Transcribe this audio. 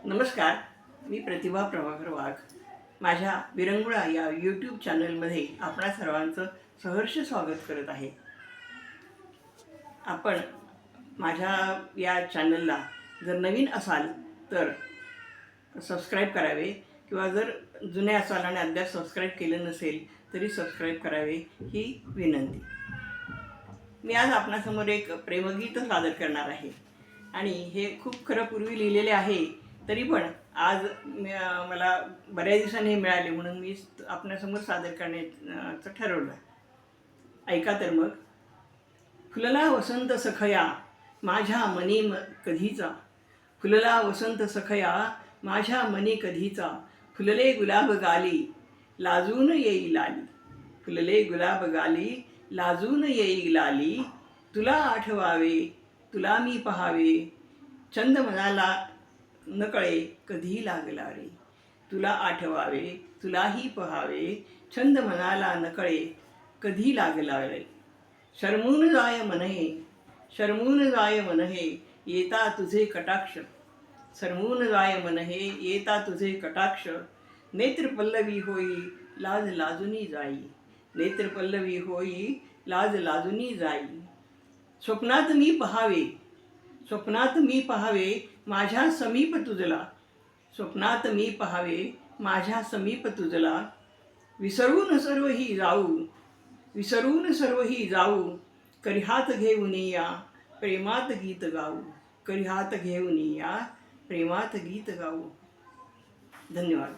नमस्कार, मी प्रतिभा प्रभाकर वाघ. माझ्या विरंगुळा या यूट्यूब चॅनलमध्ये आपणा सर्वांचं सहर्ष स्वागत करत आहे. आपण माझ्या या चॅनलला जर नवीन असाल तर सबस्क्राईब करावे, किंवा जर जुने असाल आणि अद्याप सबस्क्राईब केलं नसेल तरी सबस्क्राईब करावे ही विनंती. मी आज आपणासमोर एक प्रेमगीत सादर करणार आहे आणि हे खूप खरं पूर्वी लिहिलेले आहे, तरी पण आज मला बऱ्याच दिवसांनी हे मिळाले म्हणून मी आपल्यासमोर सादर करण्याचं ठरवलं. ऐका तर मग. फुलला वसंत सखया माझ्या मनी कधीचा, फुलला वसंत सखया माझ्या मनी कधीचा, फुलले गुलाब गाली लाजून येई लाली, फुलले गुलाब गाली लाजून येई लाली, तुला आठवावे तुला मी पहावे, छंद मनाला नकळे कधी लागला रे, तुला आठवावे तुलाही पहावे, छंद मनाला नकळे कधी लागला रे. शरमून जाय मनहे शरमून जाय मनहे येता तुझे कटाक्ष, शरमून जाय मनहे येता तुझे कटाक्ष, नेत्र पल्लवी होई लाज लाजुनी जाई, नेत्र पल्लवी होई लाज लाजुनी जाई. स्वप्नात मी पहावे स्वप्नात मी पहावे माझ्या समीप तुझला, स्वप्नात मी पहावे माझ्या समीप तुझला, विसरून सर्वही जाऊ विसरून सर्वही जाऊ, करी हात घेऊन या प्रेमात गीत गाऊ, करी हात घेऊन या प्रेमात गीत गाऊ. धन्यवाद.